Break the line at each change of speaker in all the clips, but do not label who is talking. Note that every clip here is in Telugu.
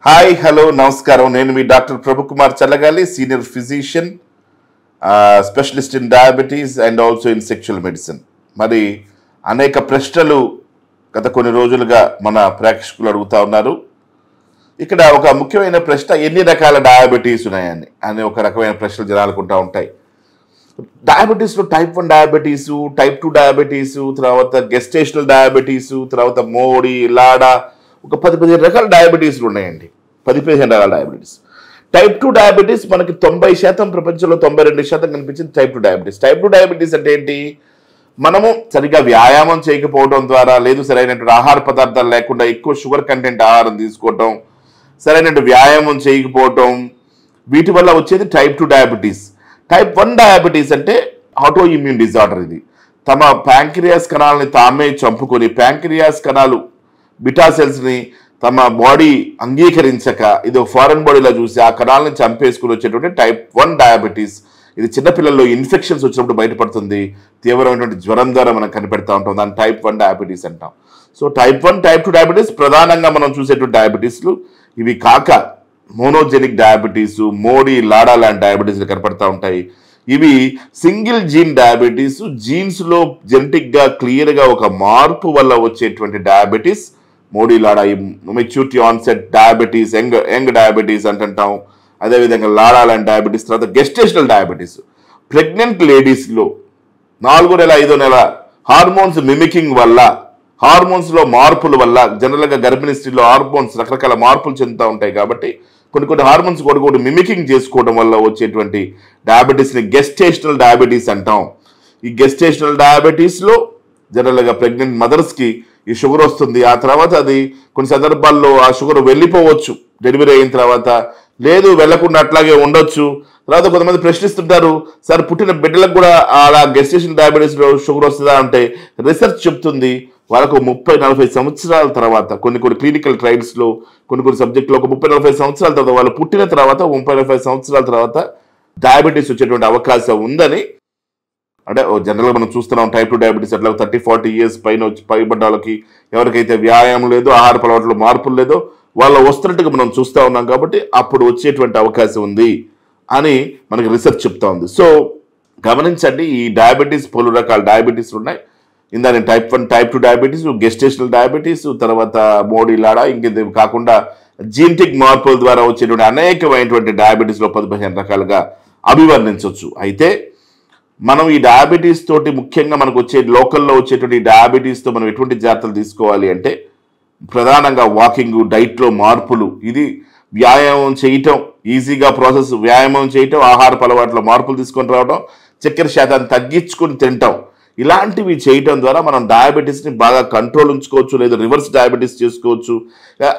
హాయ్ హలో నమస్కారం. నేను మీ డాక్టర్ ప్రభుకుమార్ చల్లగాలి, senior physician, specialist in diabetes and also in sexual medicine. మరి అనేక ప్రశ్నలు గత కొన్ని రోజులుగా మన ప్రేక్షకులు అడుగుతా ఉన్నారు. ఇక్కడ ఒక ముఖ్యమైన ప్రశ్న, ఎన్ని రకాల డయాబెటీస్ ఉన్నాయని అని ఒక రకమైన ప్రశ్నలు జనాలకుంటూ ఉంటాయి. డయాబెటీస్లో టైప్ 1 డయాబెటీసు, టైప్ 2 డయాబెటీసు, తర్వాత గెస్టేషనల్ డయాబెటీసు, తర్వాత మోడీ, లాడా, ఒక 10-15 రకాల డయాబెటీస్లు ఉన్నాయండి. 10-15 రకాల డయాబెటీస్. టైప్ 2 డయాబెటీస్ మనకి 90% ప్రపంచంలో 92% కనిపించింది టైప్ 2 డయాబెటీస్. టైప్ 2 డయాబెటీస్ అంటే ఏంటి? మనము సరిగ్గా వ్యాయామం చేయకపోవడం ద్వారా, లేదు సరైనటువంటి ఆహార పదార్థాలు లేకుండా ఎక్కువ షుగర్ కంటెంట్ ఆహారం తీసుకోవటం, సరైనటువంటి వ్యాయామం చేయకపోవటం, వీటి వల్ల వచ్చేది టైప్ 2 డయాబెటీస్. టైప్ 1 డయాబెటీస్ అంటే ఆటో ఇమ్యూన్ డిజార్డర్. ఇది తమ ప్యాంక్రియాస్ కణాలని తామే చంపుకొని, ప్యాంక్రియాస్ కణాలు బిటా సెల్స్ని తమ బాడీ అంగీకరించక, ఇది ఒక ఫారెన్ బాడీలో చూసి ఆ కణాలను చంపేసుకుని వచ్చేటువంటి టైప్ 1 డయాబెటీస్. ఇది చిన్నపిల్లల్లో ఇన్ఫెక్షన్స్ వచ్చినప్పుడు బయటపడుతుంది. తీవ్రమైనటువంటి జ్వరం ద్వారా మనం కనిపెడతా ఉంటాం. దాన్ని టైప్ 1 డయాబెటీస్ అంటాం. సో టైప్ 1, టైప్ 2 డయాబెటీస్ ప్రధానంగా మనం చూసేటువంటి డయాబెటీస్లు. ఇవి కాక మోనోజెనిక్ డయాబెటీస్, మోడీ, లాడా లాంటి డయాబెటీస్లు కనపడతా ఉంటాయి. ఇవి సింగిల్ జీన్ డయాబెటీస్, జీన్స్లో జెనెటిక్గా క్లియర్గా ఒక మార్పు వల్ల వచ్చేటువంటి diabetes. MODY, LADA, maturity onset diabetes, young diabetes అంటుంటాం. అదేవిధంగా లాడా లాంటి డయాబెటీస్. తర్వాత గెస్టేషనల్ డయాబెటీస్, ప్రెగ్నెంట్ లేడీస్లో 4వ నెల 5వ నెల హార్మోన్స్ మిమికింగ్ వల్ల, హార్మోన్స్లో మార్పుల వల్ల, జనరల్గా గర్భిణీ స్త్రీలో హార్మోన్స్ రకరకాల మార్పులు చెందుతూ ఉంటాయి కాబట్టి కొన్ని హార్మోన్స్ కూడా మిమికింగ్ చేసుకోవడం వల్ల వచ్చేటువంటి డయాబెటీస్ని గెస్టేషనల్ డయాబెటీస్ అంటాం. ఈ గెస్టేషనల్ డయాబెటీస్లో జనరల్గా ప్రెగ్నెంట్ మదర్స్కి ఈ షుగర్ వస్తుంది. ఆ తర్వాత అది కొన్ని సందర్భాల్లో ఆ షుగర్ వెళ్ళిపోవచ్చు డెలివరీ అయిన తర్వాత, లేదు వెళ్లకుండా అట్లాగే ఉండొచ్చు. తర్వాత కొంతమంది ప్రశ్నిస్తుంటారు, సార్ పుట్టిన బిడ్డలకు కూడా అలా గెస్టేషనల్ డయాబెటీస్లో షుగర్ వస్తుందా అంటే, రీసెర్చ్ చెప్తుంది వాళ్ళకు 30-40 సంవత్సరాల తర్వాత, కొన్ని క్లినికల్ ట్రయల్స్లో కొన్ని సబ్జెక్టులో ఒక 30-40 సంవత్సరాల తర్వాత, వాళ్ళు పుట్టిన తర్వాత 30-40 సంవత్సరాల తర్వాత డయాబెటీస్ వచ్చేటువంటి అవకాశం ఉందని. అంటే జనరల్గా మనం చూస్తున్నాం టైప్ 2 డయాబెటీస్ అట్లా 30-40 ఇయర్స్ పైబడ్డ వాళ్ళకి, ఎవరికైతే వ్యాయామం లేదో, ఆహార అలవాట్లో మార్పులు లేదో, వాళ్ళ వస్తున్నట్టుగా మనం చూస్తూ ఉన్నాం. కాబట్టి అప్పుడు వచ్చేటువంటి అవకాశం ఉంది అని మనకి రీసెర్చ్ చెప్తా ఉంది. సో గమనించండి, ఈ డయాబెటీస్ పలు రకాల డయాబెటీస్ ఉన్నాయి. ఇందాక type 1, type 2 diabetes, gestational diabetes, తర్వాత మోడీ, లాడా, ఇంకేది కాకుండా జీనెటిక్ మార్పుల ద్వారా వచ్చేటువంటి అనేకమైనటువంటి డయాబెటీస్లో 15 రకాలుగా అభివర్ణించవచ్చు. అయితే మనం ఈ డయాబెటీస్ తోటి ముఖ్యంగా మనకు వచ్చే లోకల్లో వచ్చేటువంటి డయాబెటీస్తో మనం ఎటువంటి జాగ్రత్తలు తీసుకోవాలి అంటే, ప్రధానంగా వాకింగ్, డైట్లో మార్పులు, ఇది వ్యాయామం చేయటం, ఈజీగా ప్రాసెస్ వ్యాయామం చేయటం, ఆహార అలవాట్లో మార్పులు తీసుకొని రావడం, చక్కెర శాతాన్ని తగ్గించుకొని తినటం, ఇలాంటివి చేయటం ద్వారా మనం డయాబెటీస్ని బాగా కంట్రోల్ ఉంచుకోవచ్చు, లేదా రివర్స్ డయాబెటీస్ చేసుకోవచ్చు,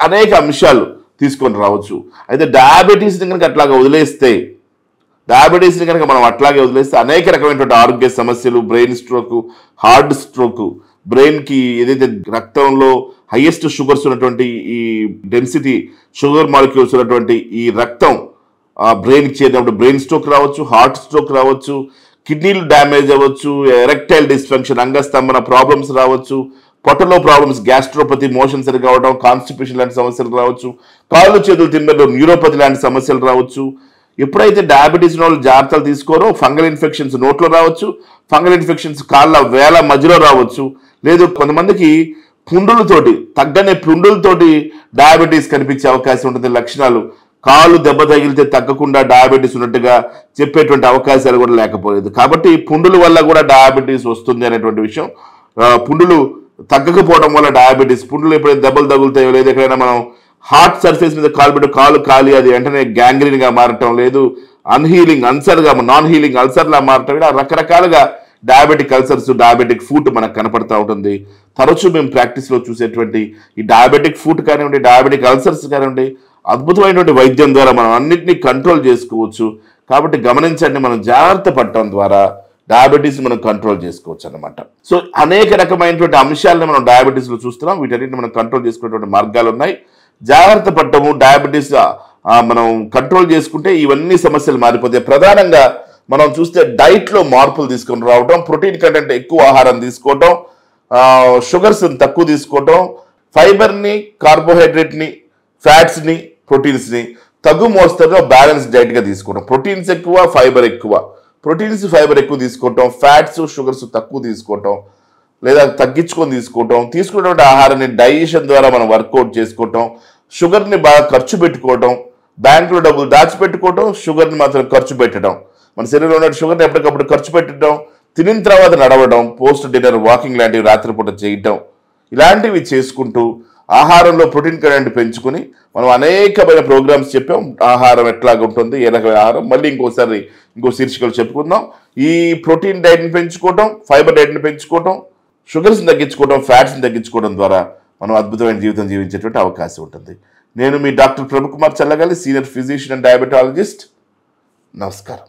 అనేక అంశాలు తీసుకొని రావచ్చు. అయితే డయాబెటీస్ని కనుక అట్లాగా వదిలేస్తే, మనం అట్లాగే వదిలేస్తే అనేక రకమైనటువంటి ఆరోగ్య సమస్యలు, బ్రెయిన్ స్ట్రోకు, హార్ట్ స్ట్రోకు, బ్రెయిన్కి ఏదైతే రక్తంలో హైయెస్ట్ షుగర్స్ ఉన్నటువంటి, ఈ డెన్సిటీ షుగర్ మాలిక్యూల్స్ ఉన్నటువంటి ఈ రక్తం బ్రెయిన్కి చేరినప్పుడు బ్రెయిన్ స్ట్రోక్ రావచ్చు, హార్ట్ స్ట్రోక్ రావచ్చు, కిడ్నీలు డ్యామేజ్ అవ్వచ్చు, ఎరెక్టైల్ డిస్ఫంక్షన్, అంగస్తంభన ప్రాబ్లమ్స్ రావచ్చు, పొట్టలో ప్రాబ్లమ్స్, గ్యాస్ట్రోపతి, మోషన్ సరిగా అవడం, కాన్స్టిపేషన్ లాంటి సమస్యలు రావచ్చు, కాళ్ళు చేతులు తిన్నలో న్యూరోపతి లాంటి సమస్యలు రావచ్చు. ఎప్పుడైతే డయాబెటీస్ వాళ్ళు జాగ్రత్తలు తీసుకోరో, ఫంగల్ ఇన్ఫెక్షన్స్ నోట్లో రావచ్చు, ఫంగల్ ఇన్ఫెక్షన్స్ కాళ్ళ వేల మధ్యలో రావచ్చు, లేదు కొంతమందికి పుండులతోటి, తగ్గని పుండులతోటి డయాబెటీస్ కనిపించే అవకాశం ఉంటుంది. లక్షణాలు, కాళ్ళు దెబ్బ తగిలితే తగ్గకుండా డయాబెటీస్ ఉన్నట్టుగా చెప్పేటువంటి అవకాశాలు కూడా లేకపోలేదు. కాబట్టి పుండుల వల్ల కూడా డయాబెటీస్ వస్తుంది అనేటువంటి విషయం. పుండులు తగ్గకపోవడం వల్ల డయాబెటీస్, పుండులు ఎప్పుడైతే దెబ్బలు తగులుతాయో, లేదా ఎక్కడైనా మనం హార్ట్ సర్ఫేస్ మీద కాలు పెట్టి కాలు కాలి అది వెంటనే గ్యాంగ్రీన్గా మారటం, లేదు అన్హీలింగ్ అల్సర్గా, నాన్ హీలింగ్ అల్సర్లా మారటం, ఇలా రకరకాలుగా డయాబెటిక్ అల్సర్స్, డయాబెటిక్ ఫుట్ మనకు కనపడతా ఉంటుంది. తరచూ మేము ప్రాక్టీస్లో చూసేటువంటి ఈ డయాబెటిక్ ఫుట్ కానివ్వండి, డయాబెటిక్ అల్సర్స్ కానివ్వండి, అద్భుతమైనటువంటి వైద్యం ద్వారా మనం అన్నింటినీ కంట్రోల్ చేసుకోవచ్చు. కాబట్టి గమనించండి, మనం జాగ్రత్త పడటం ద్వారా డయాబెటీస్ మనం కంట్రోల్ చేసుకోవచ్చు అన్నమాట. సో అనేక రకమైనటువంటి అంశాలను మనం డయాబెటీస్లో చూస్తున్నాం. వీటన్నిటిని మనం కంట్రోల్ చేసుకునేటువంటి మార్గాలు ఉన్నాయి. జాగ్రత్త పడటము, డయాబెటీస్ మనం కంట్రోల్ చేసుకుంటే ఇవన్నీ సమస్యలు మారిపోతాయి. ప్రధానంగా మనం చూస్తే డైట్లో మార్పులు తీసుకొని రావడం, ప్రోటీన్ కంటెంట్ ఎక్కువ ఆహారం తీసుకోవడం, షుగర్స్ తక్కువ తీసుకోవడం, ఫైబర్ని, కార్బోహైడ్రేట్ని, ఫ్యాట్స్ని ప్రోటీన్స్ని తగు మోస్తరులో బ్యాలెన్స్ డైట్గా తీసుకోవడం. ప్రోటీన్స్ ఎక్కువ, ఫైబర్ ఎక్కువ. ప్రోటీన్స్ ఫైబర్ ఎక్కువ తీసుకోవటం, ఫ్యాట్స్ షుగర్స్ తక్కువ తీసుకోవటం లేదా తగ్గించుకొని తీసుకోవటం, తీసుకున్నటువంటి ఆహారాన్ని డైజెషన్ ద్వారా మనం వర్కౌట్ చేసుకోవటం, షుగర్ని బాగా ఖర్చు పెట్టుకోవటం, బ్యాంకులో డబ్బులు దాచిపెట్టుకోవటం, షుగర్ని మాత్రం ఖర్చు పెట్టడం, మన శరీరంలో ఉన్న షుగర్ని ఎప్పటికప్పుడు ఖర్చు పెట్టడం, తినిన తర్వాత నడవడం, పోస్ట్ డిన్నర్ వాకింగ్ లాంటివి రాత్రిపూట చేయటం, ఇలాంటివి చేసుకుంటూ ఆహారంలో ప్రోటీన్ కంటెంట్ పెంచుకుని మనం అనేకమైన ప్రోగ్రామ్స్ చెప్పాం. ఆహారం ఎట్లాగా ఉంటుంది, ఏ రకమైన ఆహారం, మళ్ళీ ఇంకోసారి ఇంకో శీర్షికలు చెప్పుకుందాం. ఈ ప్రోటీన్ డైట్ని పెంచుకోవటం, ఫైబర్ డైట్ని పెంచుకోవటం, షుగర్స్ని తగ్గించుకోవడం, ఫ్యాట్స్ని తగ్గించుకోవడం ద్వారా మనం అద్భుతమైన జీవితం జీవించేటువంటి అవకాశం ఉంటుంది. నేను మీ డాక్టర్ ప్రభుకుమార్ చల్లగాలి, సీనియర్ ఫిజిషియన్ అండ్ డయాబెటాలజిస్ట్. నమస్కారం.